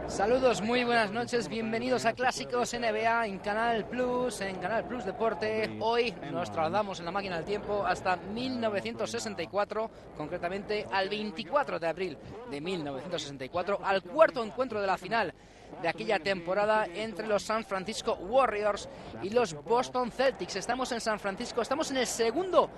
Saludos, muy buenas noches, bienvenidos a Clásicos NBA en Canal Plus Deporte. Hoy nos trasladamos en la máquina del tiempo hasta 1964, concretamente al 24 de abril de 1964, al cuarto encuentro de la final de aquella temporada entre los San Francisco Warriors y los Boston Celtics. Estamos en San Francisco, estamos en el segundo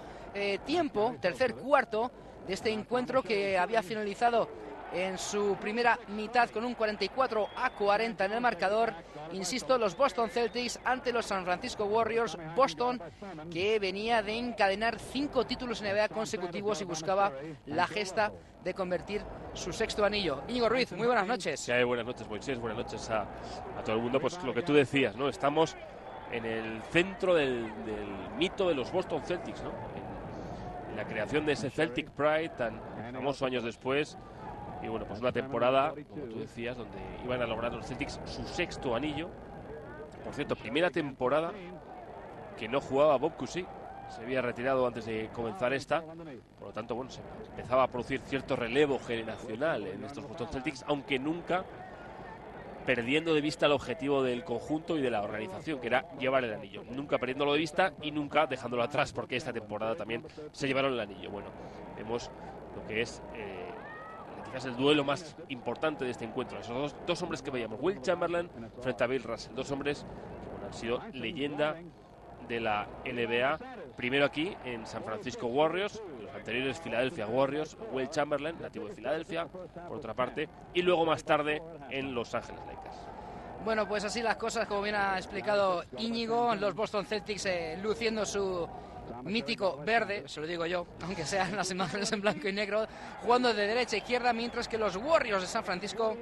tercer cuarto de este encuentro que había finalizado en su primera mitad con un 44-40 en el marcador. Insisto, los Boston Celtics ante los San Francisco Warriors. Boston, que venía de encadenar 5 títulos en NBA consecutivos y buscaba la gesta de convertir su sexto anillo. Íñigo Ruiz, muy buenas noches. Sí, buenas noches, Moisés, buenas noches a todo el mundo. Pues lo que tú decías, ¿no? Estamos en el centro del mito de los Boston Celtics, ¿no? En la creación de ese Celtic Pride tan famoso años después. Y bueno, pues una temporada, como tú decías, donde iban a lograr los Celtics su sexto anillo. Por cierto, primera temporada que no jugaba Bob Cousy. Se había retirado antes de comenzar esta. Por lo tanto, bueno, se empezaba a producir cierto relevo generacional en estos Boston Celtics, aunque nunca perdiendo de vista el objetivo del conjunto y de la organización, que era llevar el anillo. Nunca perdiéndolo de vista y nunca dejándolo atrás, porque esta temporada también se llevaron el anillo. Bueno, vemos lo que es quizás el duelo más importante de este encuentro. Esos dos hombres que veíamos, Will Chamberlain frente a Bill Russell, dos hombres que bueno, han sido leyenda de la NBA, primero aquí en San Francisco Warriors, los anteriores Philadelphia Warriors, Will Chamberlain, nativo de Filadelfia, por otra parte, y luego más tarde en Los Ángeles Lakers. Bueno, pues así las cosas, como bien ha explicado Íñigo, los Boston Celtics luciendo su mítico verde, se lo digo yo, aunque sean las imágenes en blanco y negro, jugando de derecha a izquierda, mientras que los Warriors de San Francisco,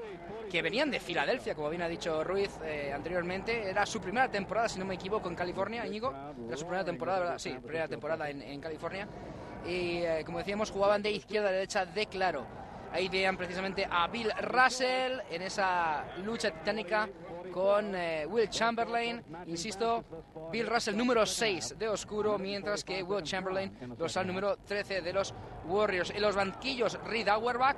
que venían de Filadelfia, como bien ha dicho Ruiz anteriormente, era su primera temporada, si no me equivoco, en California, Íñigo, era su primera temporada, ¿verdad? Sí, primera temporada en California, y como decíamos, jugaban de izquierda a derecha de claro. Ahí veían precisamente a Bill Russell en esa lucha titánica con Will Chamberlain. Insisto, Bill Russell número 6 de oscuro, mientras que Will Chamberlain dorsal número 13 de los Warriors. En los banquillos, Red Auerbach,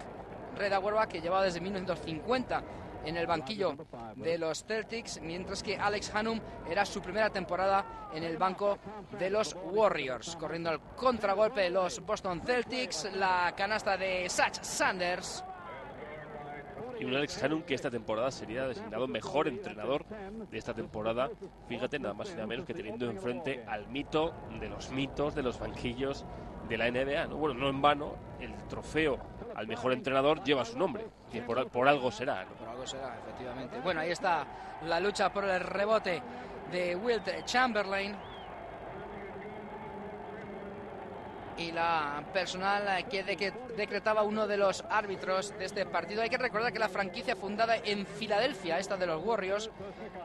que llevaba desde 1950 en el banquillo de los Celtics, mientras que Alex Hannum era su primera temporada en el banco de los Warriors. Corriendo al contragolpe de los Boston Celtics, la canasta de Sach Sanders. Y un Alex Hannum que esta temporada sería designado mejor entrenador de esta temporada. Fíjate, nada más y nada menos que teniendo enfrente al mito de los mitos de los banquillos de la NBA, ¿no? Bueno, no en vano, el trofeo al mejor entrenador lleva su nombre, que por algo será, ¿no? Por algo será, efectivamente. Bueno, ahí está la lucha por el rebote de Wilt Chamberlain. Y la personal que decretaba uno de los árbitros de este partido. Hay que recordar que la franquicia fundada en Filadelfia, esta de los Warriors,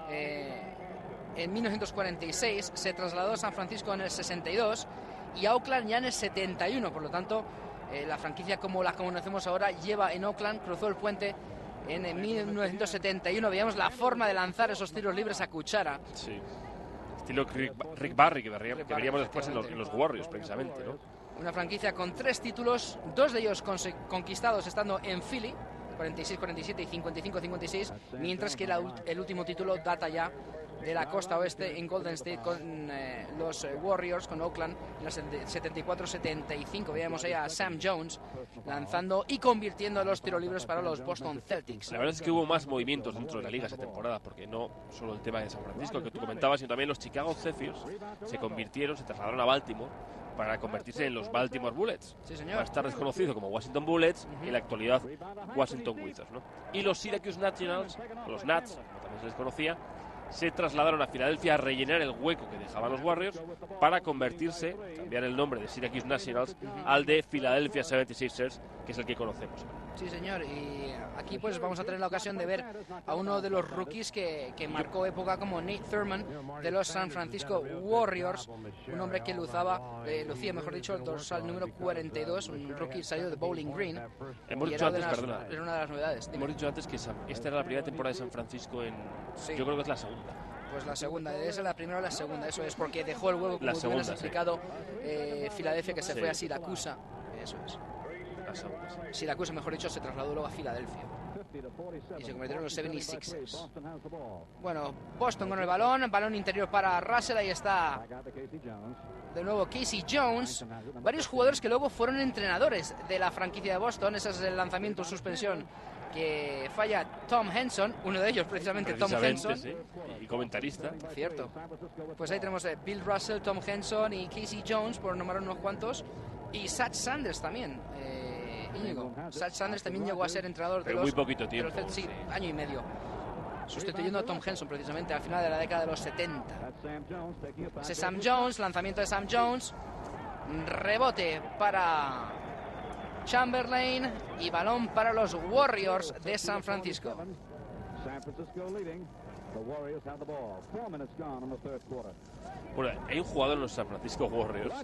en 1946, se trasladó a San Francisco en el 62 y a Oakland ya en el 71. Por lo tanto, la franquicia como la conocemos ahora lleva en Oakland, cruzó el puente en 1971. Veíamos la forma de lanzar esos tiros libres a cuchara. Sí. Estilo Rick Barry, que veríamos después en los Warriors, precisamente, ¿no? Una franquicia con 3 títulos, 2 de ellos conquistados estando en Philly, 46-47 y 55-56, mientras que el último título data ya de la costa oeste en Golden State con los Warriors, con Oakland, en el 74-75. Veíamos ahí a Sam Jones lanzando y convirtiendo los tiros libres para los Boston Celtics. La verdad es que hubo más movimientos dentro de la liga esa temporada, porque no solo el tema de San Francisco, que tú comentabas, sino también los Chicago Zephyrs se trasladaron a Baltimore para convertirse en los Baltimore Bullets. Sí, señor. Va a estar desconocido como Washington Bullets y en la actualidad Washington Wizards, ¿no? Y los Syracuse Nationals, o los Nats, como también se les conocía, se trasladaron a Filadelfia a rellenar el hueco que dejaban los Warriors para convertirse, cambiar el nombre de Syracuse Nationals al de Philadelphia 76ers, que es el que conocemos. Sí, señor, y aquí pues vamos a tener la ocasión de ver a uno de los rookies que marcó época, como Nate Thurman de los San Francisco Warriors, un hombre que lucía, mejor dicho, el dorsal número 42, un rookie salido de Bowling Green. Hemos dicho antes, era una de las novedades. Hemos dicho antes que esta era la primera temporada de San Francisco Sí. Yo creo que es la segunda. Pues la segunda, debe ser la primera o la segunda, eso es, porque dejó el huevo, como tú bien has explicado, Filadelfia, que se fue a Siracusa, eso es. Syracuse, mejor dicho, se trasladó luego a Filadelfia y se convirtieron en los 76ers. Bueno, Boston con el balón interior para Russell, ahí está de nuevo Casey Jones. Varios jugadores que luego fueron entrenadores de la franquicia de Boston. Ese es el lanzamiento suspensión que falla Tom Henson, uno de ellos precisamente Tom Henson. Sí. Y comentarista. Cierto. Pues ahí tenemos Bill Russell, Tom Henson y Casey Jones, por nombrar unos cuantos. Y Satch Sanders también, Íñigo. Satch Sanders también llegó a ser entrenador de los... muy poquito tiempo. Sí, año y medio. Sustituyendo a Tom Henson precisamente al final de la década de los 70. Ese Sam Jones, lanzamiento de Sam Jones. Rebote para Chamberlain y balón para los Warriors de San Francisco. Bueno, hay un jugador en los San Francisco Warriors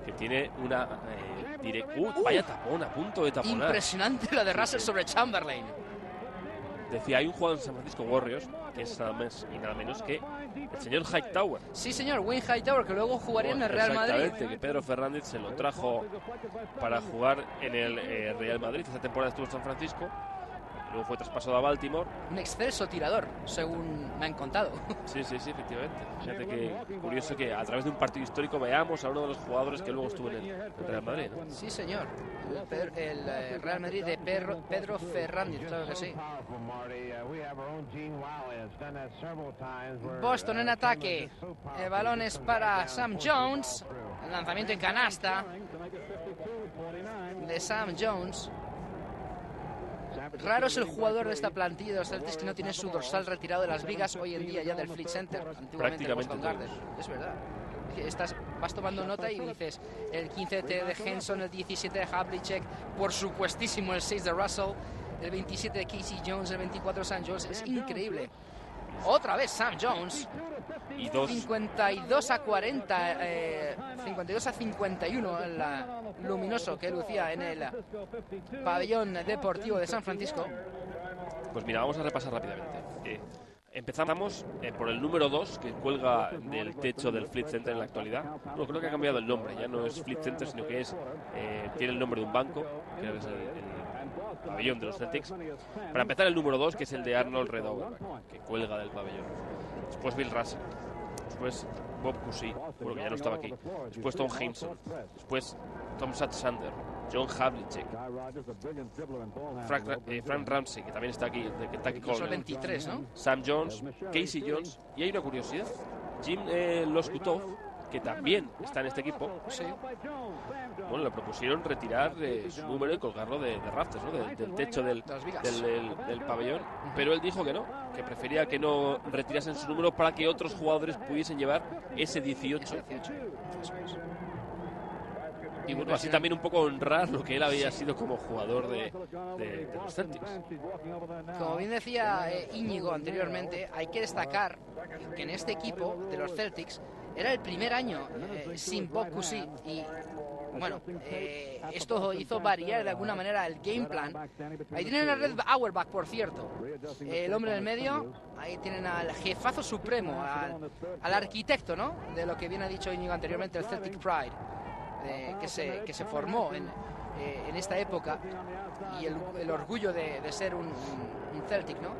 que tiene una vaya tapón, a punto de taponar. Impresionante la de Russell sobre Chamberlain. Decía, hay un jugador en San Francisco Warriors que es nada más y nada menos que el señor Hightower. Sí, señor, Wayne Hightower, que luego jugaría en el Real Madrid. Exactamente, que Pedro Fernández se lo trajo para jugar en el Real Madrid. Esta temporada estuvo en San Francisco, luego fue traspasado a Baltimore. Un excelso tirador, según me han contado. Sí, efectivamente. Fíjate que curioso que a través de un partido histórico veamos a uno de los jugadores que luego estuvo en el Real Madrid, ¿no? Sí, señor. El Real Madrid de Pedro Fernández, claro que sí. Boston en ataque. El balón es para Sam Jones. El lanzamiento en canasta de Sam Jones. Raro es el jugador de esta plantilla de los Celtics que no tiene su dorsal retirado de las vigas hoy en día ya del Fleet Center, antiguamente el Boston Garden. Es verdad. Vas tomando nota y dices el 15 de Henson, el 17 de Havlicek, por supuestísimo el 6 de Russell, el 27 de Casey Jones, el 24 de Sam Jones. Es increíble. Otra vez Sam Jones. Y 52 a 40, 52 a 51 el luminoso que lucía en el pabellón deportivo de San Francisco. Pues mira, vamos a repasar rápidamente. Empezamos por el número 2, que cuelga del techo del Fleet Center en la actualidad. No, creo que ha cambiado el nombre, ya no es Fleet Center, sino que tiene el nombre de un banco, que es el pabellón de los Celtics. Para empezar, el número 2, que es el de Arnold Red Auerbach, que cuelga del pabellón. Después Bill Russell. Después Bob Cousy, bueno, que ya no estaba aquí. Después Tom Henson. Después Tom Sander, John Havlicek, Frank Ramsey, que también está aquí, de Kentucky College. Son 23, ¿no? Sam Jones, Casey Jones. Y hay una curiosidad. Jim Loskutov, que también está en este equipo. Sí. Bueno, le propusieron retirar su número y colgarlo de rafters, ¿no? Del techo del pabellón. Pero él dijo que no, que prefería que no retirasen su número para que otros jugadores pudiesen llevar ese 18. Y bueno, así también un poco honrar lo que él había sido como jugador de los Celtics. Como bien decía Íñigo anteriormente, hay que destacar que en este equipo de los Celtics era el primer año sin Bob Cousy y bueno, esto hizo variar de alguna manera el game plan. Ahí tienen a Red Auerbach, por cierto, el hombre del medio. Ahí tienen al jefazo supremo, al arquitecto, ¿no?, de lo que bien ha dicho Íñigo anteriormente, el Celtic Pride, que se formó en esta época, y el orgullo de ser un Celtic, ¿no?,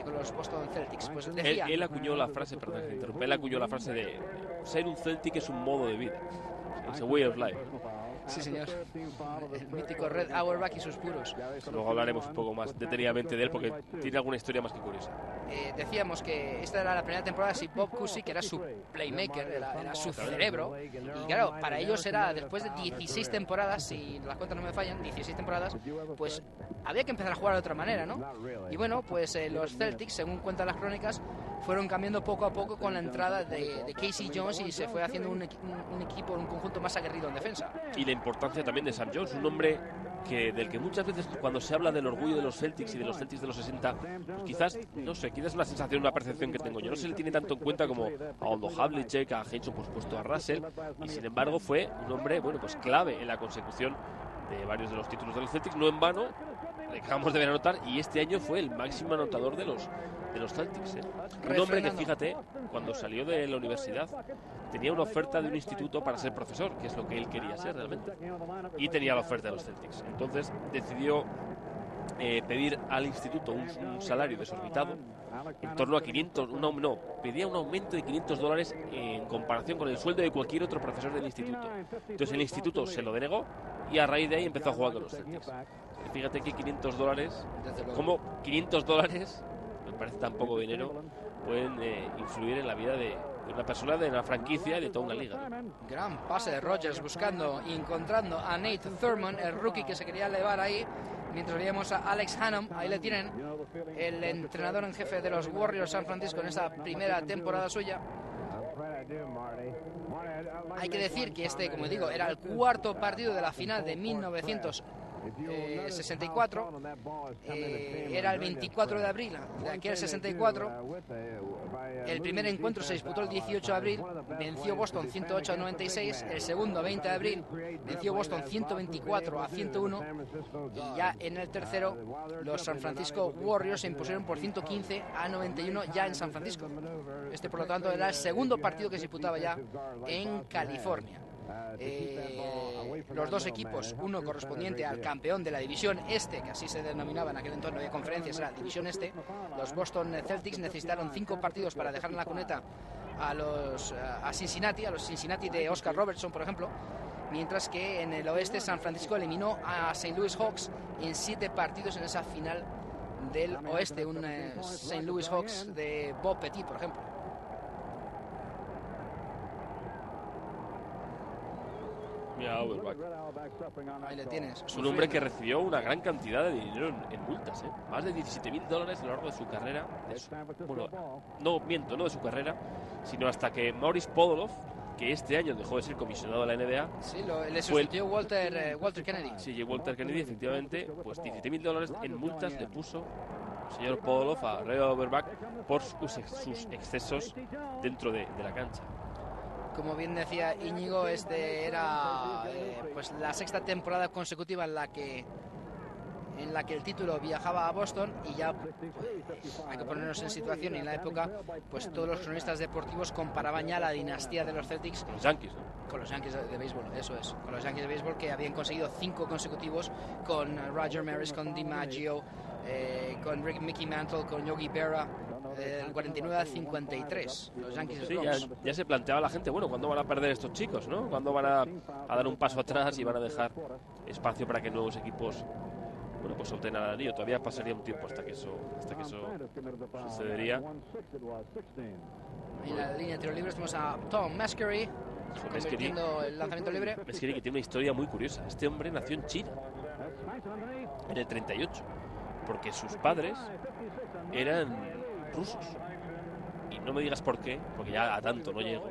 con los Boston Celtics. Pues decía, él acuñó la frase, perdón, que interrumpe, él acuñó la frase de ser un Celtic es un modo de vida, es a way of life. Sí, señor. El mítico Red Auerbach y sus puros. Luego hablaremos un poco más detenidamente de él porque tiene alguna historia más que curiosa. Decíamos que esta era la primera temporada sin Bob Cousy, que era su playmaker, era su cerebro. Y claro, para ellos era después de 16 temporadas, si las cuentas no me fallan, 16 temporadas, pues había que empezar a jugar de otra manera, ¿no? Y bueno, pues los Celtics, según cuentan las crónicas, fueron cambiando poco a poco con la entrada de Casey Jones y se fue haciendo un equipo, un conjunto más aguerrido en defensa. Y la importancia también de Sam Jones, un hombre del que muchas veces cuando se habla del orgullo de los Celtics y de los Celtics de los 60, pues quizás, no sé, quizás una sensación, una percepción que tengo yo, no se le tiene tanto en cuenta como a Aldo Havlicek, a Henson, por supuesto, a Russell, y sin embargo fue un hombre, bueno, pues clave en la consecución de varios de los títulos de los Celtics. No en vano acabamos de ver anotar, y este año fue el máximo anotador de los Celtics. Un hombre que, fíjate, cuando salió de la universidad tenía una oferta de un instituto para ser profesor, que es lo que él quería ser realmente, y tenía la oferta de los Celtics. Entonces decidió pedir al instituto un salario desorbitado, en torno a 500, pedía un aumento de $500 en comparación con el sueldo de cualquier otro profesor del instituto. Entonces el instituto se lo denegó y a raíz de ahí empezó a jugar con los Celtics. Fíjate que $500, como $500, me parece tan poco dinero, pueden influir en la vida de una persona, de una franquicia y de toda una liga. Gran pase de Rodgers buscando y encontrando a Nate Thurmond, el rookie que se quería elevar ahí. Mientras veíamos a Alex Hannum, ahí le tienen, el entrenador en jefe de los Warriors San Francisco en esta primera temporada suya. Hay que decir que este, como digo, era el cuarto partido de la final de 1964, era el 24 de abril de aquel 64. El primer encuentro se disputó el 18 de abril, venció Boston 108-96. El segundo, 20 de abril, venció Boston 124-101. Y ya en el tercero, los San Francisco Warriors se impusieron por 115-91 ya en San Francisco. Este, por lo tanto, era el segundo partido que se disputaba ya en California. Los dos equipos, uno correspondiente al campeón de la división este, que así se denominaba en aquel entonces, no había conferencias, era división este. Los Boston Celtics necesitaron 5 partidos para dejar en la cuneta a los Cincinnati de Oscar Robertson, por ejemplo, mientras que en el oeste San Francisco eliminó a St. Louis Hawks en 7 partidos en esa final del oeste, un St. Louis Hawks de Bob Pettit, por ejemplo. Auerbach. Ahí le tienes. Es un hombre que recibió una gran cantidad de dinero en multas, más de $17,000 a lo largo de su carrera. No de su carrera, sino hasta que Maurice Podoloff, que este año dejó de ser comisionado de la NBA, sí, le sustituyó Walter Kennedy. Sí, Walter Kennedy, efectivamente, pues $17,000 en multas le puso el señor Podoloff a Ray Auerbach por sus excesos dentro de la cancha. Como bien decía Íñigo, este era pues la sexta temporada consecutiva en la que el título viajaba a Boston, y ya pues, hay que ponernos en situación. En la época, pues todos los cronistas deportivos comparaban ya la dinastía de los Celtics con los Yankees, ¿no? Con los Yankees de béisbol, eso es, con los Yankees de béisbol, que habían conseguido 5 consecutivos con Roger Maris, con DiMaggio, con Mickey Mantle, con Yogi Berra, del 49 al 53, los Yankees. Sí, ya se planteaba la gente, bueno, ¿cuándo van a perder estos chicos, no? ¿Cuándo van a dar un paso atrás y van a dejar espacio para que nuevos equipos, bueno, pues obtengan el anillo? Todavía pasaría un tiempo hasta que eso sucedería. En la línea de tiro libre tenemos a Tom Meskery convirtiendo el lanzamiento libre. Meskery, que tiene una historia muy curiosa. Este hombre nació en China en el 38, porque sus padres eran rusos, y no me digas por qué, porque ya a tanto no llego.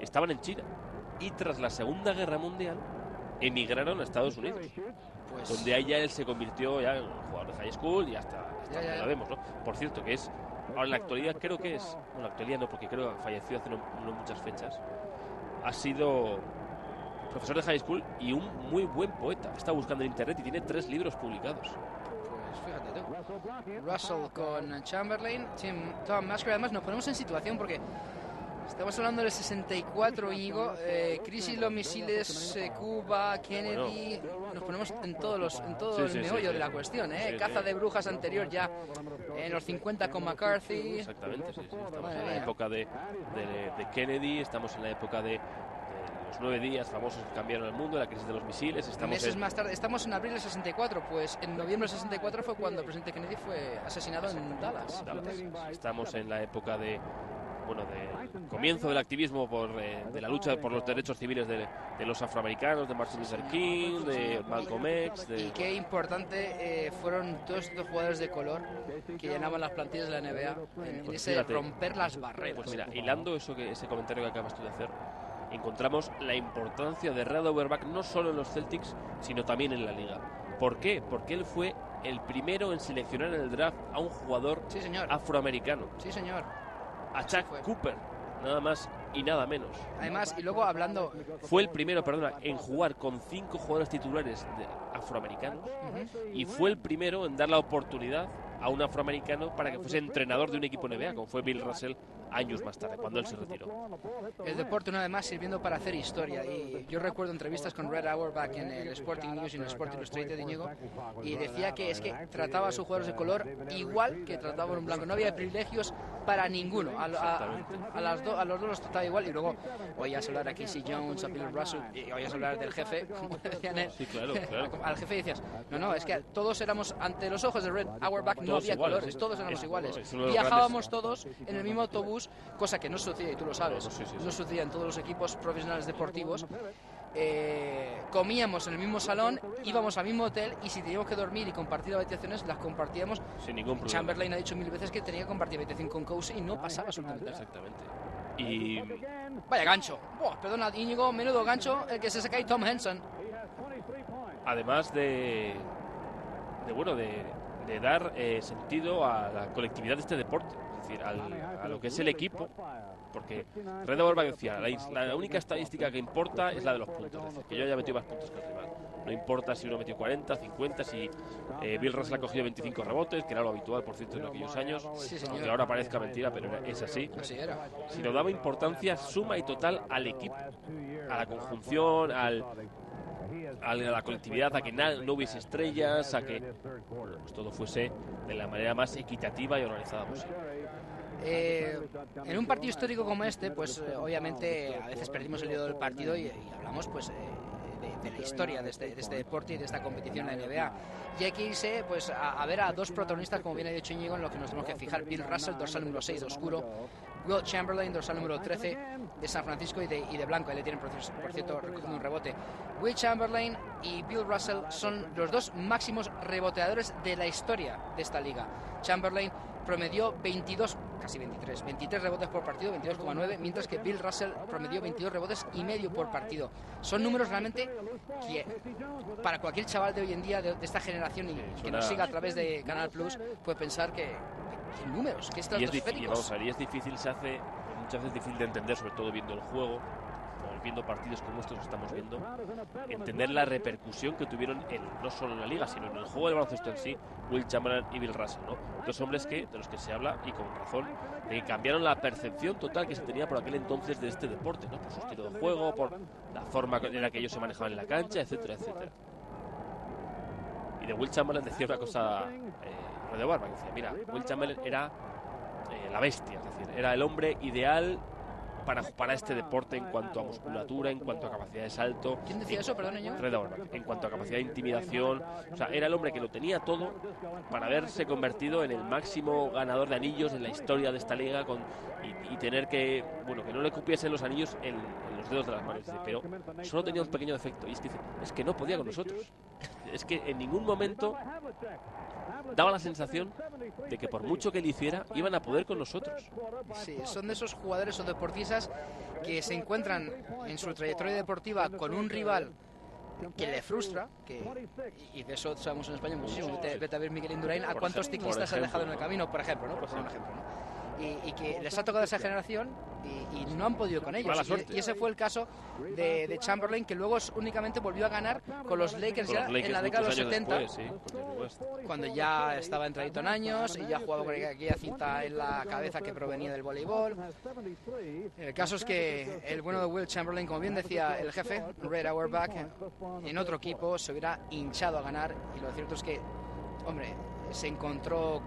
Estaban en China y tras la Segunda Guerra Mundial emigraron a Estados Unidos, pues, donde ahí ya él se convirtió ya en un jugador de high school y hasta ya lo vemos, ¿no? Por cierto, que es ahora en la actualidad, creo que es, bueno, en la actualidad no, porque creo que falleció hace no muchas fechas, ha sido profesor de high school y un muy buen poeta. Está buscando en internet y tiene 3 libros publicados. Fíjate tú, Russell con Chamberlain, Tom Meskery. Además nos ponemos en situación porque estamos hablando del 64, Íñigo, crisis, los misiles, Cuba, Kennedy. Nos ponemos en todo el meollo de la cuestión, caza de brujas anterior ya en los 50 con McCarthy. Exactamente, sí. Estamos en la época de Kennedy, estamos en la época de los 9 días famosos que cambiaron el mundo, la crisis de los misiles. Meses más tarde, estamos en abril del 64, pues en noviembre del 64 fue cuando el presidente Kennedy fue asesinado en Dallas. Estamos en la época de comienzo del activismo de la lucha por los derechos civiles de los afroamericanos, de Martin Luther King, de Malcolm X. Y qué importante fueron todos estos jugadores de color que llenaban las plantillas de la NBA en ese romper las barreras. Pues mira, hilando ese comentario que acabas tú de hacer, encontramos la importancia de Red Auerbach no solo en los Celtics, sino también en la liga. ¿Por qué? Porque él fue el primero en seleccionar en el draft a un jugador afroamericano. Sí, señor. A Chuck Cooper, nada más y nada menos. Además, y luego hablando... Fue el primero, perdona, en jugar con 5 jugadores titulares afroamericanos, y fue el primero en dar la oportunidad a un afroamericano para que fuese entrenador de un equipo NBA, como fue Bill Russell años más tarde, cuando él se retiró. El deporte una vez más sirviendo para hacer historia, y yo recuerdo entrevistas con Red Auerbach en el Sporting News y en el Sport Illustrated, Íñigo, y decía que es que trataba a sus jugadores de color igual que trataba a un blanco, no había privilegios para ninguno, a los dos los trataba igual. Y luego oías hablar a Casey Jones, a Bill Russell, y oías hablar del jefe, como decían él. Sí, claro. Al jefe decías, no, es que todos éramos, ante los ojos de Red Auerbach no había iguales, colores, todos éramos iguales. No, viajábamos todos en el mismo autobús, cosa que no sucedía, y tú lo sabes, no sucedía en todos los equipos profesionales deportivos. Comíamos en el mismo salón, íbamos al mismo hotel, y si teníamos que dormir y compartir habitaciones, las compartíamos sin ningún problema. Chamberlain ha dicho 1000 veces que tenía que compartir habitación con Cousy y no pasaba absolutamente nada. Exactamente. Y vaya gancho. Perdona, Íñigo, menudo gancho el que se saca ahí Tom Henson. Además de dar sentido a la colectividad de este deporte, es decir, a lo que es el equipo, porque Red Auerbach decía, la única estadística que importa es la de los puntos, es decir, que yo haya metido más puntos que el rival. No importa si uno metió 40, 50, si Bill Russell ha cogido 25 rebotes, que era lo habitual, por cierto, en aquellos años, aunque ahora parezca mentira, pero es así. Así era. Sino daba importancia suma y total al equipo, a la conjunción, a la colectividad, a que no hubiese estrellas, a que pues todo fuese de la manera más equitativa y organizada posible. En un partido histórico como este, pues obviamente a veces perdimos el hilo del partido y hablamos pues de la historia de este deporte y de esta competición en la NBA. Y hay que irse pues a ver a dos protagonistas, como bien ha dicho Íñigo, en los que nos tenemos que fijar. Bill Russell, dorsal número 6 de oscuro; Wilt Chamberlain, dorsal número 13 de San Francisco y de blanco. Ahí le tienen, por cierto, recogiendo un rebote. Wilt Chamberlain y Bill Russell son los dos máximos reboteadores de la historia de esta liga. Chamberlain promedió 23 rebotes por partido, 22,9, mientras que Bill Russell promedió 22 rebotes y medio por partido. Son números realmente que para cualquier chaval de hoy en día, de esta generación, y que nos siga a través de Canal Plus, puede pensar que números, que estratosféricos. Y es difícil, se hace muchas veces difícil de entender, sobre todo viendo el juego, viendo partidos como estos que estamos viendo, entender la repercusión que tuvieron no solo en la liga, sino en el juego del baloncesto en sí, Wilt Chamberlain y Bill Russell, ¿no? Dos hombres de los que se habla, y con razón, de que cambiaron la percepción total que se tenía por aquel entonces de este deporte, ¿no? Por su estilo de juego, por la forma en la que ellos se manejaban en la cancha, etcétera, etcétera. Y de Wilt Chamberlain decía una cosa, Red Auerbach decía, mira, Wilt Chamberlain era la bestia, es decir, era el hombre ideal para este deporte en cuanto a musculatura, en cuanto a capacidad de salto. ¿Quién decía eso, perdón, señor? Red Auerbach. En cuanto a capacidad de intimidación, o sea, era el hombre que lo tenía todo para haberse convertido en el máximo ganador de anillos en la historia de esta liga, y tener que no le cupiesen los anillos en los dedos de las manos. Pero solo tenía un pequeño defecto, y es que no podía con nosotros. Es que en ningún momento daba la sensación de que por mucho que él hiciera, iban a poder con nosotros. Sí, son de esos jugadores o deportistas que se encuentran en su trayectoria deportiva con un rival que le frustra, y de eso sabemos en España muchísimo. Vete a ver Miguel Indurain, a cuántos ciclistas ha dejado en el camino, por ejemplo, ¿no? Por poner un ejemplo, ¿no? Y que les ha tocado esa generación y no han podido con ellos. Y ese fue el caso de Chamberlain, que luego únicamente volvió a ganar con los Lakers ya en la década de los 70, después, cuando ya estaba entradito en años y ya jugaba con aquella cinta en la cabeza que provenía del voleibol. El caso es que el bueno de Wilt Chamberlain, como bien decía el jefe, Red Auerbach, en otro equipo se hubiera hinchado a ganar, y lo cierto es que, hombre, se encontró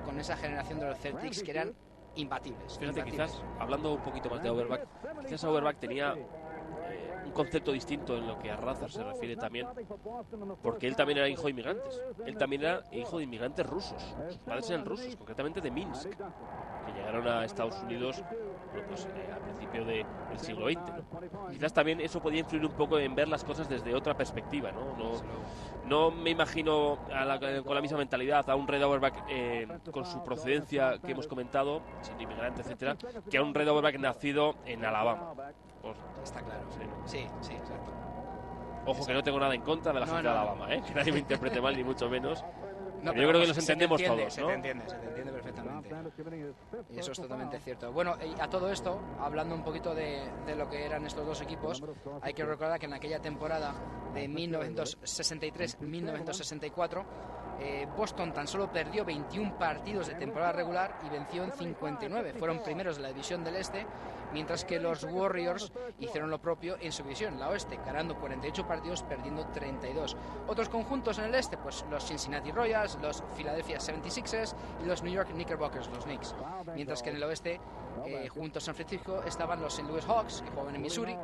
con esa generación de los Celtics que eran imbatibles. Fíjate, quizás, hablando un poquito más de Auerbach, quizás Auerbach tenía un concepto distinto en lo que a raza se refiere también, porque él también era hijo de inmigrantes. Él también era hijo de inmigrantes rusos. Sus padres eran rusos, concretamente de Minsk, que llegaron a Estados Unidos al principio del siglo XX, ¿no? Quizás también eso podía influir un poco en ver las cosas desde otra perspectiva, ¿no? No me imagino con la misma mentalidad a un Red Auerbach con su procedencia que hemos comentado, siendo inmigrante, etcétera, que a un Red Auerbach nacido en Alabama. Está claro. Sí, exacto. Ojo, que no tengo nada en contra de la gente de Alabama, que nadie me interprete mal, ni mucho menos. No, yo creo que nos entendemos se todos, ¿no? Se te entiende perfectamente. Y eso es totalmente cierto. Bueno, y a todo esto, hablando un poquito de lo que eran estos dos equipos, hay que recordar que en aquella temporada de 1963-1964, Boston tan solo perdió 21 partidos de temporada regular y venció en 59. Fueron primeros de la división del Este, mientras que los Warriors hicieron lo propio en su división, la Oeste, ganando 48 partidos, perdiendo 32. Otros conjuntos en el Este, pues los Cincinnati Royals, los Philadelphia 76ers y los New York Knickerbockers, los Knicks. Mientras que en el Oeste, junto a San Francisco, estaban los St. Louis Hawks, que jugaban en Missouri,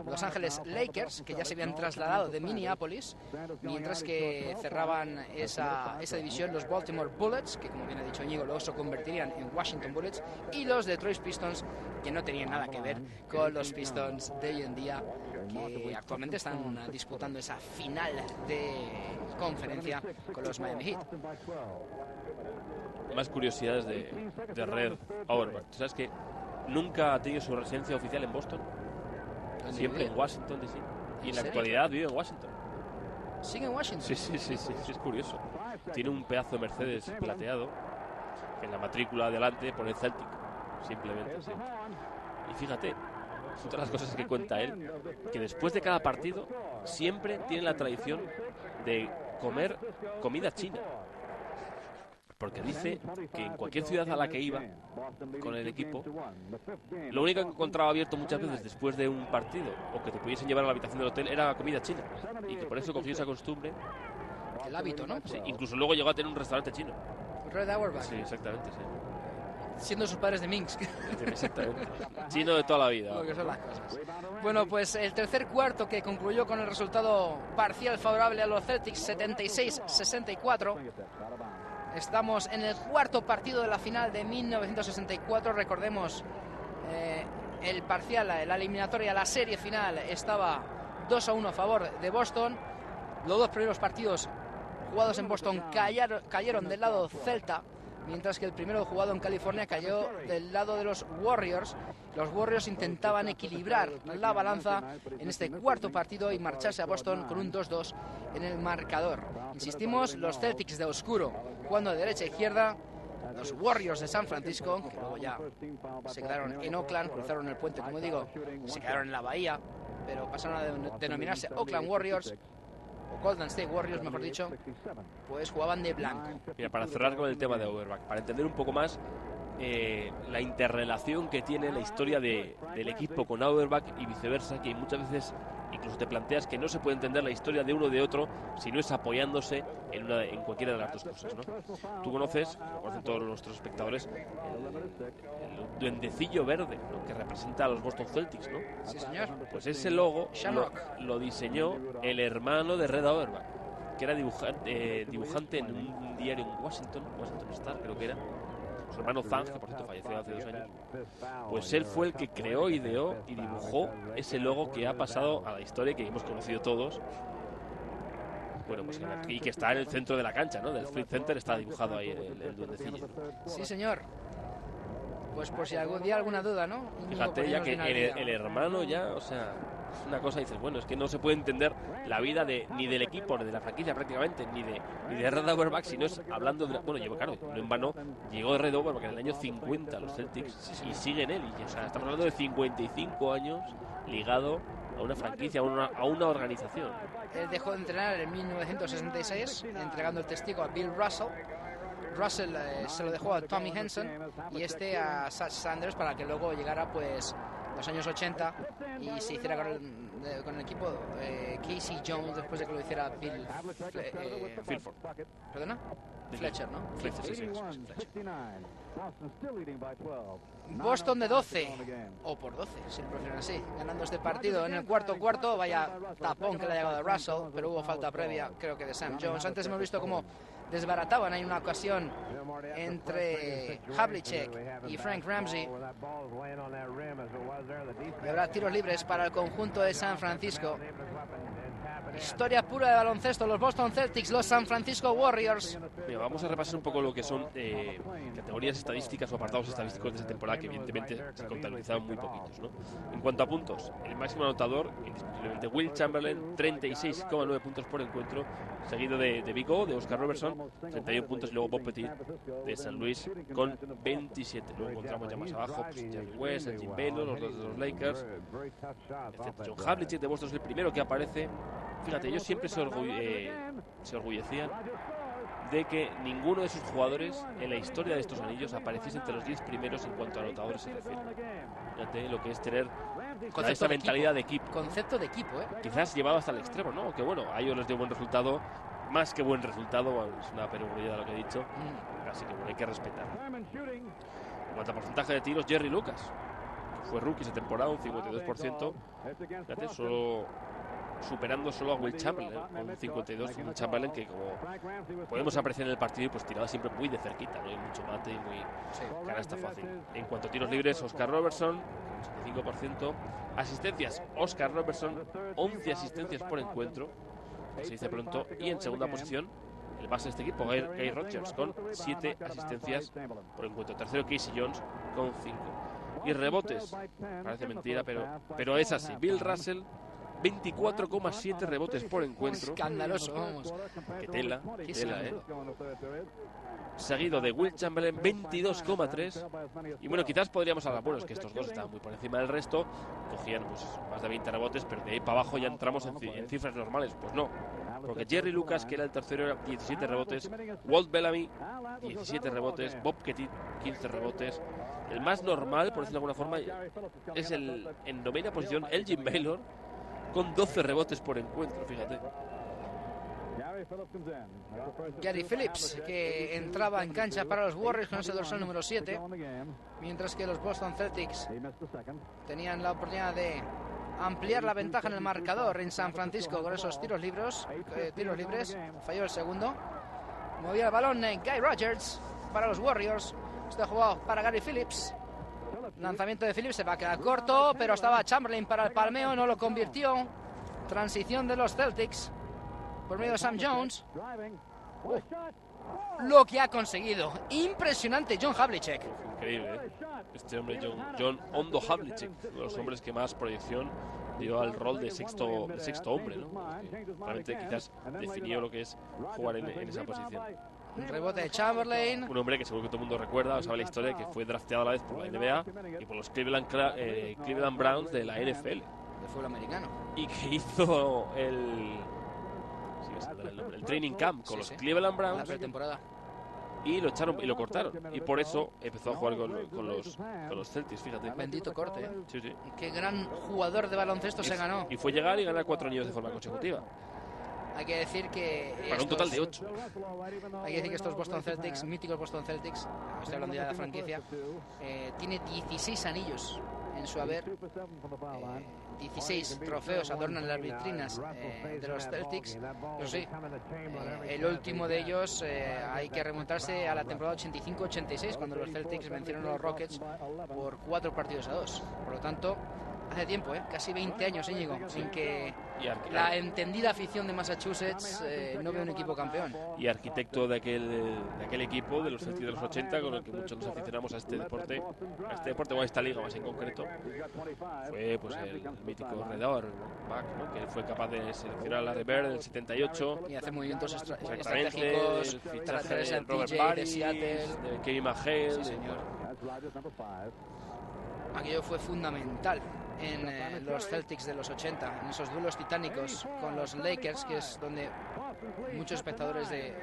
Los Ángeles Lakers, que ya se habían trasladado de Minneapolis, mientras que cerraban esa división los Baltimore Bullets, que como bien ha dicho Íñigo, luego se convertirían en Washington Bullets, y los Detroit Pistons, que no tenían nada que ver con los Pistons de hoy en día, que actualmente están disputando esa final de conferencia con los Miami Heat. Más curiosidades de Red Auerbach. ¿Tú sabes que nunca ha tenido su residencia oficial en Boston? Siempre en Washington DC. Y en la actualidad vive en Washington. ¿Sigue en Washington? Sí, es curioso. Tiene un pedazo de Mercedes plateado que en la matrícula adelante pone Celtic, simplemente. Sí. Y fíjate, son todas las cosas que cuenta él, que después de cada partido siempre tiene la tradición de comer comida china. Porque dice que en cualquier ciudad a la que iba con el equipo, lo único que encontraba abierto muchas veces después de un partido o que te pudiesen llevar a la habitación del hotel era comida china. Y que por eso cogió esa costumbre. El hábito, ¿no? Sí, incluso luego llegó a tener un restaurante chino. Red Auerbach. Sí, exactamente, sí. Siendo sus padres de Minsk. Exactamente. Chino de toda la vida. Lo que son las cosas. Bueno, pues el tercer cuarto, que concluyó con el resultado parcial favorable a los Celtics, 76-64. Estamos en el cuarto partido de la final de 1964. Recordemos, el parcial, la eliminatoria, la serie final estaba 2-1 a favor de Boston. Los dos primeros partidos jugados en Boston cayeron del lado celta, mientras que el primero jugado en California cayó del lado de los Warriors. Los Warriors intentaban equilibrar la balanza en este cuarto partido y marcharse a Boston con un 2-2 en el marcador. Insistimos, los Celtics de oscuro jugando de derecha a izquierda, los Warriors de San Francisco, que luego ya se quedaron en Oakland, cruzaron el puente, como digo, se quedaron en la bahía, pero pasaron a denominarse Oakland Warriors, o Golden State Warriors, mejor dicho, pues jugaban de blanco. Mira, para cerrar con el tema de Auerbach, para entender un poco más la interrelación que tiene la historia del equipo con Auerbach y viceversa, que muchas veces incluso te planteas que no se puede entender la historia de uno o de otro si no es apoyándose en cualquiera de las dos cosas, ¿no? Tú conoces, lo conocen todos nuestros espectadores, el duendecillo verde, ¿no?, que representa a los Boston Celtics, ¿no? Sí, señor. Pues ese logo lo diseñó el hermano de Red Auerbach, que era dibujante en un diario en Washington Star, creo que era. Su hermano Zang, que por cierto falleció hace 2 años, pues él fue el que creó, ideó y dibujó ese logo que ha pasado a la historia, que hemos conocido todos. Bueno, pues y que está en el centro de la cancha, ¿no? Del Flip Center está dibujado ahí el duendecillo. Sí, señor. Pues por si algún día alguna duda, ¿no? Fíjate ya que el hermano ya, o sea, es una cosa, dices, bueno, es que no se puede entender la vida ni del equipo, ni de la franquicia prácticamente, ni de Red Auerbach, si no es hablando de... Bueno, claro, no en vano llegó Red Auerbach en el año 50 a los Celtics y sigue en él. Y, o sea, estamos hablando de 55 años ligado a una franquicia, a una organización. Él dejó de entrenar en 1966, entregando el testigo a Bill Russell. Russell se lo dejó a Tommy Henson y a Satch Sanders, para que luego llegara pues los años 80 y se hiciera con el equipo Casey Jones, después de que lo hiciera Bill Filford. ¿Perdona? Fletcher, ¿no? Fletcher, sí. Boston de 12, o por 12, si lo prefieren así, ganando este partido en el cuarto. Vaya tapón que le ha llegado a Russell, pero hubo falta previa, creo que de Sam Jones. Antes hemos visto cómo desbarataban ahí una ocasión entre Havlicek y Frank Ramsey. Y habrá tiros libres para el conjunto de San Francisco. Historia pura de baloncesto, los Boston Celtics, los San Francisco Warriors. Mira, vamos a repasar un poco lo que son categorías estadísticas o apartados estadísticos de esta temporada, que evidentemente se contabilizaron muy poquitos, ¿no? En cuanto a puntos, el máximo anotador, indiscutiblemente Will Chamberlain, 36,9 puntos por encuentro, seguido de Big O, de Oscar Robertson, 31 puntos, y luego Bob Petit de San Luis con 27. Luego encontramos ya más abajo pues, Jerry West, Jim Baylor, los dos de los Lakers, excepto John Havlicek de Boston, es el primero que aparece. Fíjate, ellos siempre se orgullecían de que ninguno de sus jugadores en la historia de estos anillos apareciese entre los 10 primeros en cuanto a anotadores se refiere. Fíjate lo que es tener esa mentalidad de equipo. Concepto de equipo, ¿eh? Quizás llevado hasta el extremo, ¿no? Que bueno, a ellos les dio buen resultado, más que buen resultado, bueno, es una perogrullada lo que he dicho, así que bueno, hay que respetar. En cuanto a porcentaje de tiros, Jerry Lucas, que fue rookie esa temporada, un 52%, fíjate, superando solo a Will Chamberlain, con un 52, un Chamberlain que, como podemos apreciar en el partido, pues tiraba siempre muy de cerquita, no hay mucho mate y muy canasta fácil. En cuanto a tiros libres, Oscar Robertson, 85%, asistencias, Oscar Robertson, 11 asistencias por encuentro, se dice pronto, y en segunda posición, el base de este equipo, Guy Rodgers, con 7 asistencias por encuentro. Tercero, Casey Jones, con 5. Y rebotes, parece mentira, pero es así, Bill Russell, 24,7 rebotes por encuentro. Escandaloso, vamos. Qué tela, Seguido de Will Chamberlain, 22,3. Y bueno, quizás podríamos hablar, bueno, es que estos dos estaban muy por encima del resto, cogían pues más de 20 rebotes, pero de ahí para abajo ya entramos en cifras normales. Pues no, porque Jerry Lucas, que era el tercero, era 17 rebotes, Walt Bellamy, 17 rebotes, Bob Petit, 15 rebotes. El más normal, por decirlo de alguna forma, es en novena posición, Elgin Baylor, con 12 rebotes por encuentro, fíjate. Gary Phillips, que entraba en cancha para los Warriors con ese dorsal número 7, mientras que los Boston Celtics tenían la oportunidad de ampliar la ventaja en el marcador en San Francisco con esos tiros libres. Falló el segundo. Movía el balón Guy Rodgers para los Warriors. Está jugado para Gary Phillips. Lanzamiento de Phillips, se va a quedar corto, pero estaba Chamberlain para el palmeo, no lo convirtió. Transición de los Celtics por medio de Sam Jones. Lo que ha conseguido, impresionante John Havlicek. Increíble, ¿eh? Este hombre, John Hondo Havlicek, uno de los hombres que más proyección dio al rol de sexto hombre, ¿no? Realmente quizás definió lo que es jugar en esa posición. Un rebote de Chamberlain. Un hombre que seguro que todo el mundo recuerda, o sabe la historia, que fue drafteado a la vez por la NBA y por los Cleveland Browns de la NFL. De fútbol americano. Y que hizo el training camp con los Cleveland Browns. La pretemporada. Y lo echaron y lo cortaron. Y por eso empezó a jugar con los Celtics, fíjate. Bendito corte, ¿eh? Sí, sí. Qué gran jugador de baloncesto se ganó. Y fue llegar y ganar 4 anillos de forma consecutiva. Hay que decir que para un total de 8. Hay que decir que estos Boston Celtics, míticos Boston Celtics, estoy hablando ya de la franquicia, tiene 16 anillos en su haber. 16 trofeos adornan las vitrinas de los Celtics. Pero sí, el último de ellos hay que remontarse a la temporada 85-86, cuando los Celtics vencieron a los Rockets por 4-2. Por lo tanto, hace tiempo, casi 20 años, Íñigo, sin que la entendida afición de Massachusetts no vea un equipo campeón. Y arquitecto de aquel equipo, de los Celtics de los 80, con el que muchos nos aficionamos a este deporte o a esta liga más en concreto, fue pues el mítico Red Auerbach, ¿no? Que fue capaz de seleccionar a Larry Bird en el 78 y hacer movimientos estratégicos, el fichaje de Robert Barry, de Seattle, de Kevin McHale. Sí, señor. Aquello fue fundamental en los Celtics de los 80, en esos duelos titánicos con los Lakers, que es donde muchos espectadores de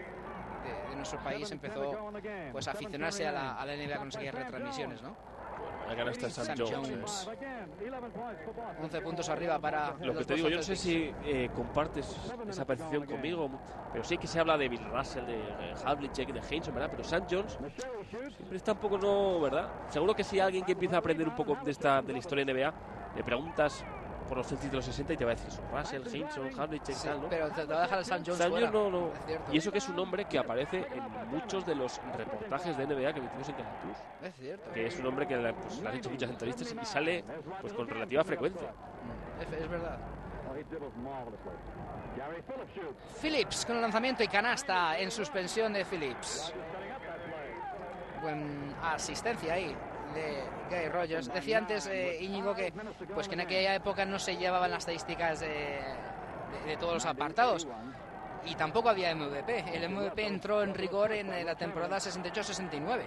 nuestro país empezó pues a aficionarse a la NBA con aquellas retransmisiones, ¿no? La canasta de Sam Jones. 11 puntos arriba para lo que te digo, yo no sé si compartes esa percepción conmigo, pero sí que se habla de Bill Russell, de Havlicek, de Heinsohn, ¿verdad? Pero Sam Jones siempre está un poco, no, ¿verdad? Seguro que si alguien que empieza a aprender un poco de la historia de NBA, le preguntas por los Celtics de los 60 y te va a decir Russell, Heinsohn, Havlicek, sí, tal, ¿no? Pero te va a dejar el Sam Jones fuera. No. Es y eso que es un nombre que aparece en muchos de los reportajes de NBA que emitimos en Canal Plus. Es cierto. Que es un hombre que le han hecho muchas entrevistas y sale pues con relativa frecuencia. Es verdad. Phillips con el lanzamiento y canasta en suspensión de Phillips. Buena asistencia ahí de Guy Rogers. Decía antes Íñigo que en aquella época no se llevaban las estadísticas de todos los apartados y tampoco había MVP. El MVP entró en rigor en la temporada 68-69,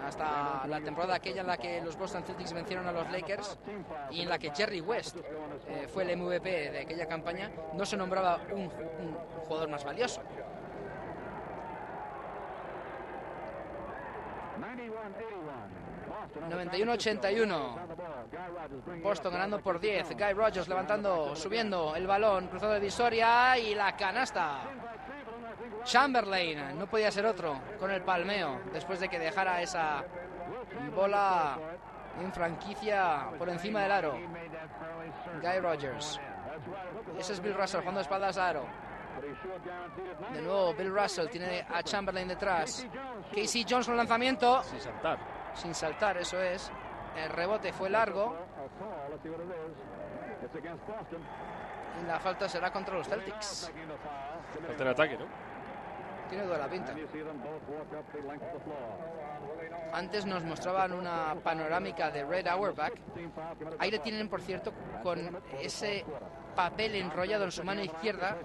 hasta la temporada aquella en la que los Boston Celtics vencieron a los Lakers y en la que Jerry West fue el MVP de aquella campaña. No se nombraba un jugador más valioso. 91-81. Boston ganando por 10. Guy Rogers levantando, subiendo el balón, cruzado de divisoria y la canasta. Chamberlain, no podía ser otro, con el palmeo, después de que dejara esa bola en franquicia por encima del aro. Guy Rogers. Ese es Bill Russell jugando de espaldas a aro. De nuevo Bill Russell tiene a Chamberlain detrás. Casey Jones con lanzamiento. Sin saltar, eso es. El rebote fue largo. Y la falta será contra los Celtics. Falta en ataque, ¿no? Tiene toda la pinta. Antes nos mostraban una panorámica de Red Auerbach. Ahí le tienen, por cierto, con ese papel enrollado en su mano izquierda.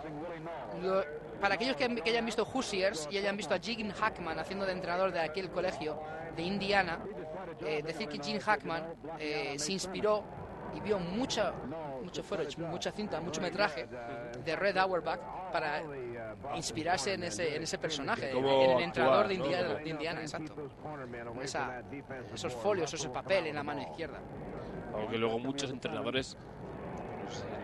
Para aquellos que hayan visto Hoosiers y hayan visto a Gene Hackman haciendo de entrenador de aquel colegio de Indiana, decir que Gene Hackman se inspiró y vio mucho footage, mucha cinta, mucho metraje de Red Auerbach para inspirarse en ese personaje, en el entrenador de Indiana, exacto. Esos folios, ese papel en la mano izquierda. Aunque luego muchos entrenadores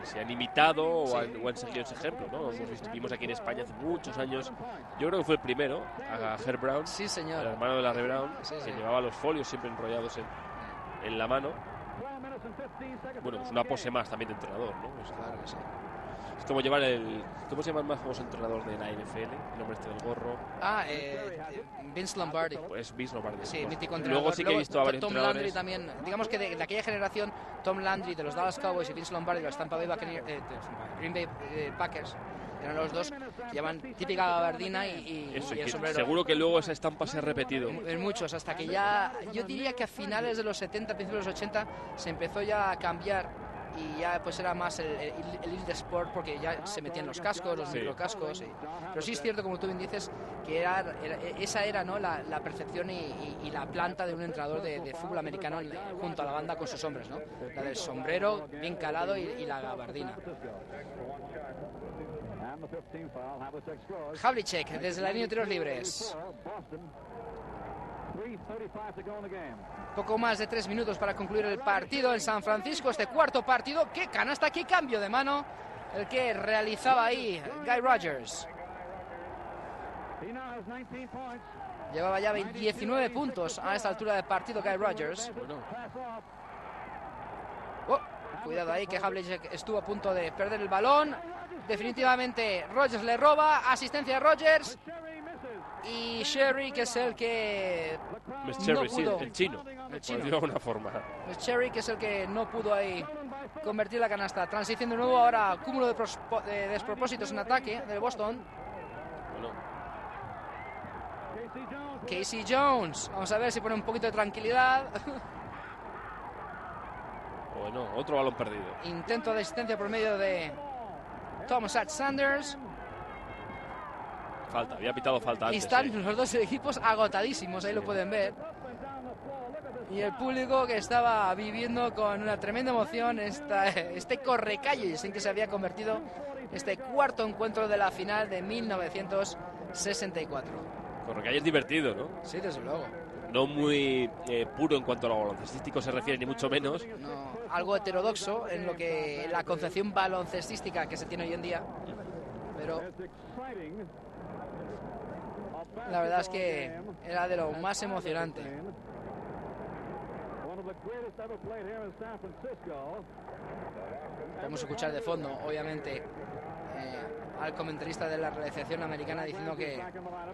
se han imitado o han seguido ese ejemplo, ¿no? Vimos aquí en España hace muchos años, yo creo que fue el primero, a Herb Brown, sí, señor, el hermano de Larry Brown, sí. Que llevaba los folios siempre enrollados en la mano. Bueno, pues una pose más también de entrenador, ¿no? Claro que sí. Es como llevar ¿cómo se llama el más famoso entrenador de la NFL? El hombre este del gorro. Vince Lombardi. Pues Vince Lombardi. Sí, pues, mítico entrenador. Luego sí que he visto a varios Tom entrenadores. Landry también. Digamos que de aquella generación, Tom Landry de los Dallas Cowboys y Vince Lombardi de los Tampa Bay Green Bay Packers. Eran los dos que llevan típica gabardina y el sombrero. Seguro que luego esa estampa se ha repetido. En muchos, hasta que ya, yo diría que a finales de los 70, principios de los 80, se empezó ya a cambiar y ya pues era más el Elite Sport, porque ya se metían los cascos, los microcascos. Pero sí es cierto, como tú bien dices, que esa era, ¿no?, la percepción y la planta de un entrenador de fútbol americano junto a la banda con sus hombres, ¿no? La del sombrero bien calado y la gabardina. Havlicek desde la línea de tiros libres. Poco más de 3 minutos para concluir el partido en San Francisco, este cuarto partido. ¡Qué canasta, qué cambio de mano el que realizaba ahí Guy Rogers! Llevaba ya 19 puntos a esta altura del partido Guy Rogers. Cuidado ahí, que Havlicek estuvo a punto de perder el balón. Definitivamente Rogers le roba, asistencia de Rogers. Y Sherry, que es el que no pudo, el chino, por decirlo de alguna forma. Sherry, que es el que no pudo ahí convertir la canasta. Transición de nuevo, ahora cúmulo de despropósitos en ataque del Boston. Casey Jones, vamos a ver si pone un poquito de tranquilidad. Bueno, otro balón perdido. Intento de asistencia por medio de Thomas Sanders. Había pitado falta antes. Y están los dos equipos agotadísimos, ahí lo pueden ver. Y el público que estaba viviendo con una tremenda emoción este correcalles en que se había convertido este cuarto encuentro de la final de 1964. Correcalles divertido, ¿no? Sí, desde luego. No muy puro en cuanto a lo baloncestístico se refiere, ni mucho menos. No, algo heterodoxo en lo que la concepción baloncestística que se tiene hoy en día. Pero la verdad es que era de lo más emocionante. Podemos escuchar de fondo, obviamente, al comentarista de la realización americana diciendo que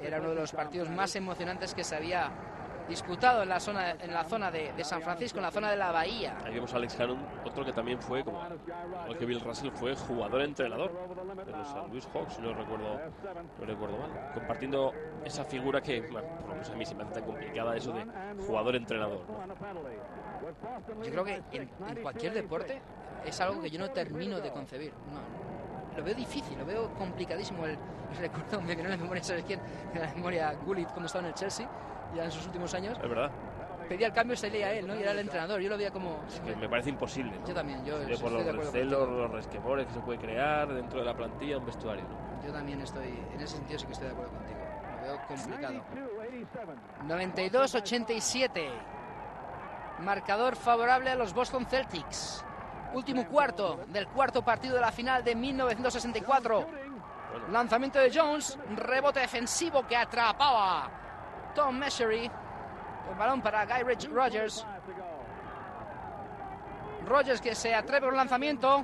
era uno de los partidos más emocionantes que se había disputado en la zona de San Francisco, en la zona de la Bahía. Ahí vemos a Alex Hannum, otro que también fue, como igual que Bill Russell, fue jugador-entrenador de los St. Louis Hawks, si no recuerdo mal, compartiendo esa figura que, bueno, por lo menos a mí se me hace tan complicada eso de jugador-entrenador, ¿no? Yo creo que en cualquier deporte es algo que yo no termino de concebir. No, lo veo difícil, lo veo complicadísimo. Recuerdo, me viene en la memoria, ¿sabes quién? En la memoria Gullit cuando estaba en el Chelsea, ya en sus últimos años. Es verdad. Pedía el cambio y salía a él, ¿no? Y era el entrenador. Yo lo veía como... Es que me parece imposible, ¿no? Yo también, yo por estoy de acuerdo los celos, contigo. los resquemores que se puede crear dentro de la plantilla, un vestuario, ¿no? Yo también estoy, en ese sentido sí que estoy de acuerdo contigo. Lo veo complicado. 92-87. Marcador favorable a los Boston Celtics. Último cuarto del cuarto partido de la final de 1964. Bueno, Lanzamiento de Jones, rebote defensivo que atrapaba Tom Meschery. El balón para Guy Rogers. Rogers que se atreve a un lanzamiento.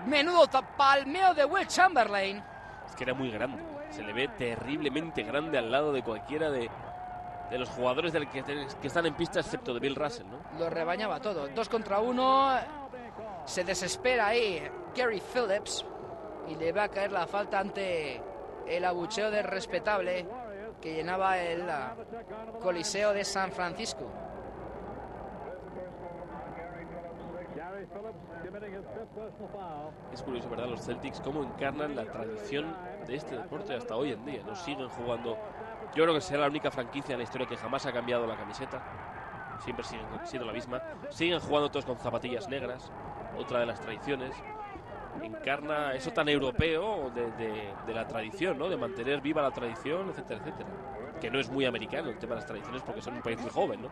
Menudo palmeo de Will Chamberlain. es que era muy grande. Se le ve terriblemente grande al lado de cualquiera de los jugadores que están en pista, excepto de Bill Russell, ¿no? Lo rebañaba todo. 2 contra 1. Se desespera ahí Gary Phillips. Y le va a caer la falta ante el abucheo del respetable que llenaba el Coliseo de San Francisco. Es curioso, ¿verdad? Los Celtics cómo encarnan la tradición de este deporte hasta hoy en día. Nos siguen jugando. Yo creo que será la única franquicia en la historia que jamás ha cambiado la camiseta. Siempre siguen siendo la misma. Siguen jugando todos con zapatillas negras. Otra de las tradiciones. Encarna eso tan europeo de la tradición, ¿no? De mantener viva la tradición, etcétera, etcétera. Que no es muy americano el tema de las tradiciones porque son un país muy joven, ¿no?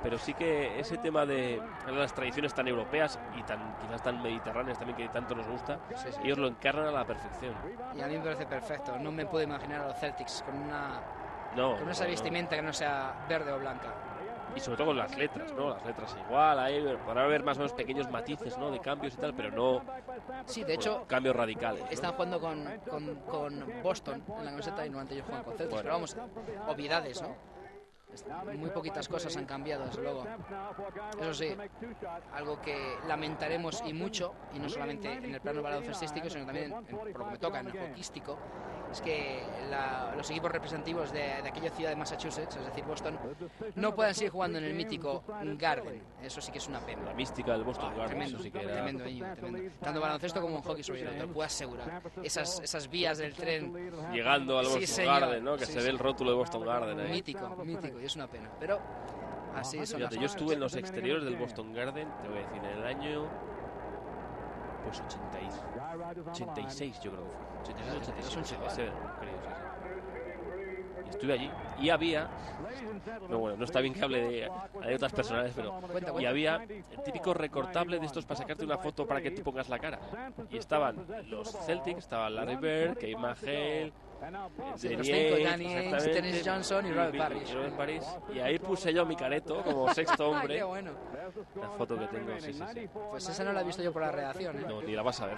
Pero sí que ese tema de las tradiciones tan europeas y quizás tan mediterráneas también, que tanto nos gusta, Sí. ellos lo encarnan a la perfección. Y a mí me parece perfecto. No me puedo imaginar a los Celtics con esa vestimenta que no sea verde o blanca. Y sobre todo con las letras, ¿no? Las letras igual, ahí podrá haber más o menos pequeños matices, ¿no? De cambios y tal, pero no Sí, de hecho, cambios radicales, ¿no? están jugando con Boston en la camiseta y normalmente ellos juegan con Celtics. Bueno. Pero vamos, obviedades, ¿no? Muy poquitas cosas han cambiado, desde luego. Eso sí, algo que lamentaremos y mucho, y no solamente en el plano baloncestístico, sino también, por lo que me toca, en el hockeyístico, es que los equipos representativos de aquella ciudad de Massachusetts, es decir, Boston, no puedan seguir jugando en el mítico Garden. Eso sí que es una pena. La mística del Boston Garden, Tremendo, eso sí que era... tremendo, tremendo. Tanto baloncesto como en hockey sobre hielo, te lo puedo asegurar. Esas vías del tren, Llegando al Sí, Boston señor. Garden, ¿no? Que Sí, se sí. ve el rótulo de Boston Garden ahí. mítico, y es una pena. Pero así son Fíjate, las yo cosas. estuve en los exteriores del Boston Garden, te voy a decir, en el año... Pues 86 yo creo que fue. 86, 87, ese, creo, sí. Y estuve allí y había... No, bueno, no está bien que hable de anécdotas personales, pero... Cuenta. Y había el típico recortable de estos para sacarte una foto para que te pongas la cara. Y estaban los Celtics, estaba Larry Bird, Kate McHale... Sí, los cinco, Danny Ainge, Dennis Johnson y Robert Parrish. Y ahí puse yo mi careto como sexto hombre. Qué bueno. La foto que tengo, sí. Pues esa no la he visto yo por la redacción, ¿eh? No, ni la vas a ver.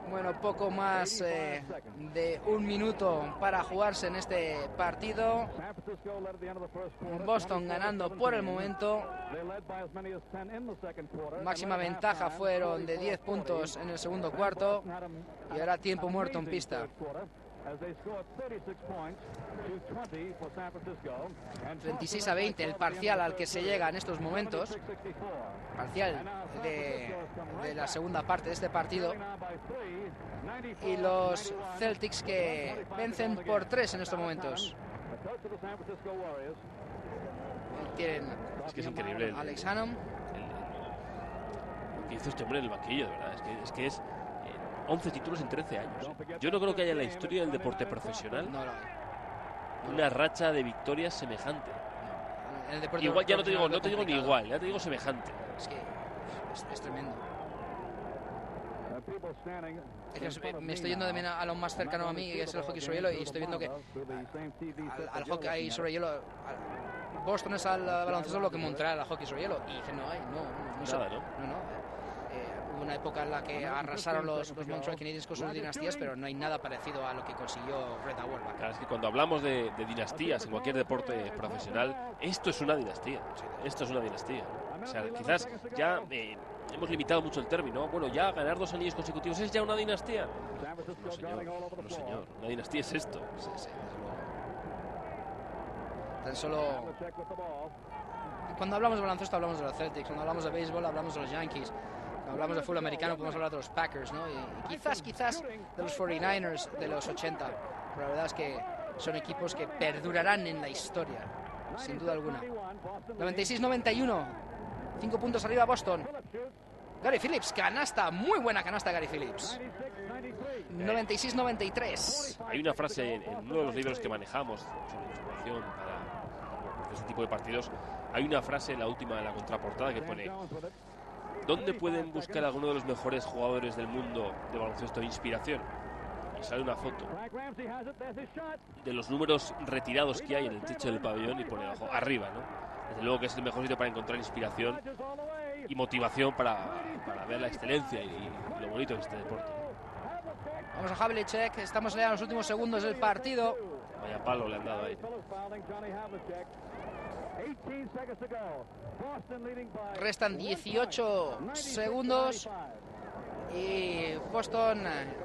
Bueno, poco más de un minuto para jugarse en este partido. Boston ganando por el momento. Máxima ventaja fueron de 10 puntos en el segundo cuarto. Y ahora tiempo muerto en pista. 26-20 el parcial al que se llega en estos momentos. Parcial de la segunda parte de este partido. Y los Celtics que vencen por 3 en estos momentos. Tienen Es que es increíble Alex Hannum. Lo que hizo este hombre en el banquillo, de verdad. Es que es 11 títulos en 13 años. Yo no creo que haya en la historia del deporte profesional No lo hay. una racha de victorias semejante. En el deporte Igual, ya no te digo profesional ni complicado. igual, ya te digo semejante. Es que es tremendo. Es que me estoy yendo también a lo más cercano a mí, que es el hockey sobre hielo, y estoy viendo que al hockey sobre hielo, Boston es al baloncesto lo que Montreal al hockey sobre hielo, y que no hay, no. Nada, ¿no? Hubo una época en la que arrasaron los Montreal Canadiens con sus dinastías, pero no hay nada parecido a lo que consiguió Red Auerbach. Claro, es que cuando hablamos de dinastías en cualquier deporte profesional, esto es una dinastía. Esto es una dinastía. O sea, quizás ya hemos limitado mucho el término. Bueno, ya ganar 2 anillos consecutivos es ya una dinastía. No, señor. No, señor. Una dinastía es esto. Sí, sí, tan solo... Cuando hablamos de baloncesto hablamos de los Celtics, cuando hablamos de béisbol hablamos de los Yankees, cuando hablamos de fútbol americano podemos hablar de los Packers, ¿no? Y quizás de los 49ers de los 80, pero la verdad es que son equipos que perdurarán en la historia, sin duda alguna. 96-91, 5 puntos arriba Boston. Gary Phillips, canasta, muy buena canasta Gary Phillips. 96-93. Hay una frase en uno de los libros que manejamos sobre información para este tipo de partidos. Hay una frase en la última de la contraportada que pone: ¿dónde pueden buscar a alguno de los mejores jugadores del mundo de baloncesto inspiración? Y sale una foto de los números retirados que hay en el techo del pabellón y pone abajo, arriba, ¿no? Desde luego que es el mejor sitio para encontrar inspiración y motivación para ver la excelencia y lo bonito de este deporte. Vamos a Havlicek, estamos ya en los últimos segundos del partido. Vaya palo le han dado ahí. Restan 18 segundos y Boston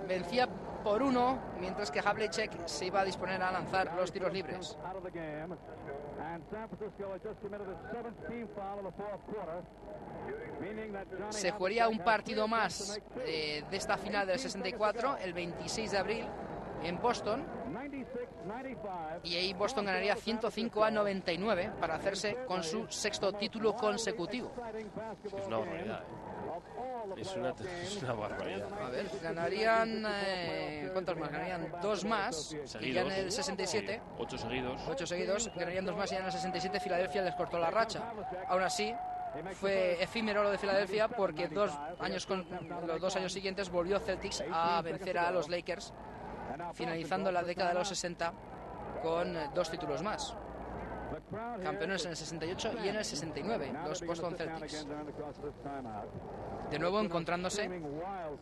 vencía por 1, mientras que Havlicek se iba a disponer a lanzar los tiros libres. Se jugaría un partido más de esta final del 64, el 26 de abril, en Boston. Y ahí Boston ganaría 105-99 para hacerse con su 6º título consecutivo. Es una barbaridad, Es una barbaridad. A ver, ganarían... ¿cuántos más? Ganarían 2 más. Y ya en el 67... 8 seguidos. 8 seguidos. Ganarían 2 más y ya en el 67 Filadelfia les cortó la racha. Aún así, fue efímero lo de Filadelfia porque los 2 años siguientes volvió Celtics a vencer a los Lakers, finalizando la década de los 60 con 2 títulos más. Campeones en el 68 y en el 69, los Boston Celtics. De nuevo encontrándose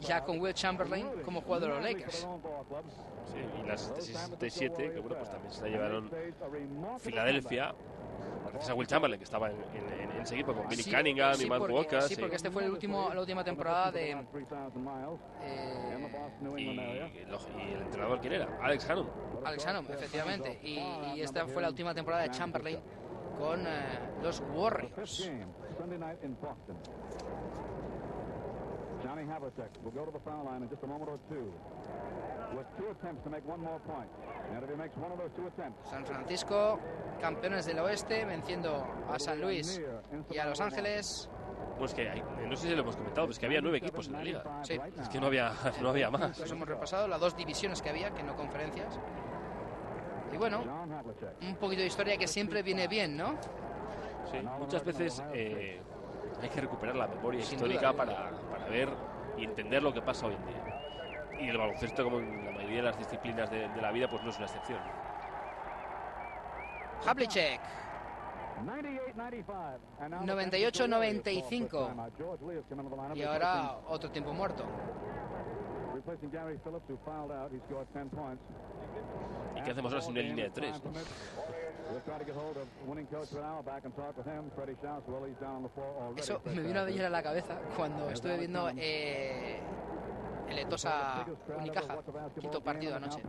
ya con Will Chamberlain como jugador de los Lakers. Sí, y la 67, que bueno, pues también se la llevaron Filadelfia, gracias a Will Chamberlain, que estaba en ese equipo con Billy Cunningham y Mark Walker. Sí, porque este fue la última temporada de... y el entrenador, ¿quién era? Alex Hannum. Alex Hannum, efectivamente. Y esta fue la última temporada de Chamberlain con los Warriors. Johnny Havlicek will go to the foul line in just a moment or two, with 2 attempts to make 1 more point. And if he makes one of those 2 attempts. San Francisco, campeones del oeste, venciendo a San Luis y a Los Ángeles. Pues que no sé si lo hemos comentado, pero es que había 9 equipos en la liga. Sí. Es que no había más. Los hemos repasado, las 2 divisiones que había, que no conferencias. Y bueno, un poquito de historia que siempre viene bien, ¿no? Sí, muchas veces hay que recuperar la memoria histórica para ver y entender lo que pasa hoy en día. Y el baloncesto, como en la mayoría de las disciplinas de la vida, pues no es una excepción. Havlicek. 98-95. Y ahora otro tiempo muerto. ¿Y qué hacemos ahora sin una línea de 3? Eso me vino ayer a la cabeza cuando estuve viendo el Etosa Unicaja, quinto partido anoche,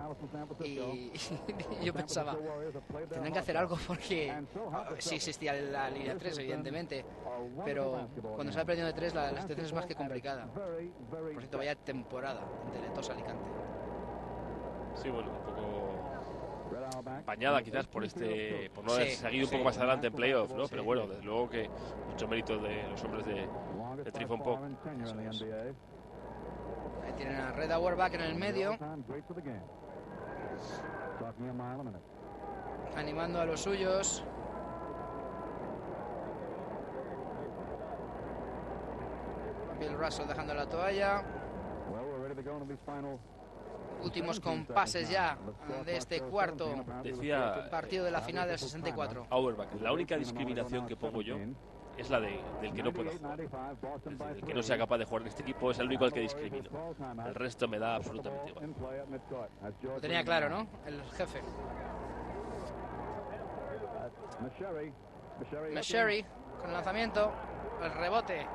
y yo pensaba, tendrán que hacer algo porque sí existía la línea 3 evidentemente, pero cuando se va perdiendo de 3 la situación es más que complicada. Por cierto, vaya temporada del Etosa Alicante. Sí, bueno, un poco empañada quizás por no haber seguido un poco más adelante en playoff, ¿no? Pero bueno, desde luego que mucho mérito de los hombres de Trifon Pop. Ahí tienen a Red Auerbach en el medio, animando a los suyos. Bill Russell dejando la toalla. Últimos compases ya de este cuarto partido de la final del 64. Auerbach, la única discriminación que pongo yo es la del que no pueda jugar. El que no sea capaz de jugar en este equipo es el único al que discrimino. El resto me da absolutamente igual. Lo tenía claro, ¿no? El jefe. Meschery con el lanzamiento. El rebote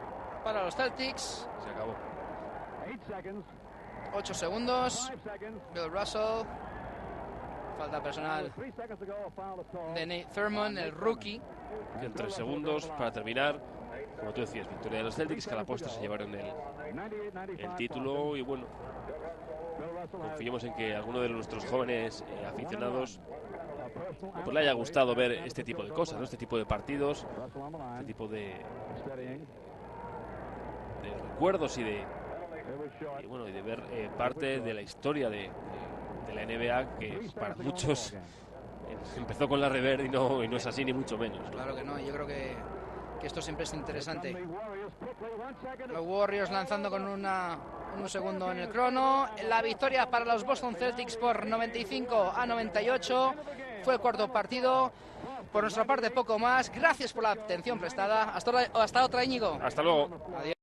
para los Celtics. Se acabó. 8 segundos. Bill Russell. Falta personal de Nate Thurmond, el rookie. Quedan 3 segundos para terminar. Como tú decías, victoria de los Celtics, que a la postre se llevaron el título. Y bueno, confiemos en que alguno de nuestros jóvenes aficionados pues le haya gustado ver este tipo de cosas, ¿no? Este tipo de partidos, este tipo de recuerdos y de ver parte de la historia de la NBA, que para muchos empezó con la Reverde y no es así, ni mucho menos, ¿no? Claro que no, yo creo que esto siempre es interesante. Los Warriors lanzando con un segundo en el crono. La victoria para los Boston Celtics por 95-98. Fue el cuarto partido. Por nuestra parte, poco más. Gracias por la atención prestada. Hasta otra, Íñigo. Hasta luego. Adiós.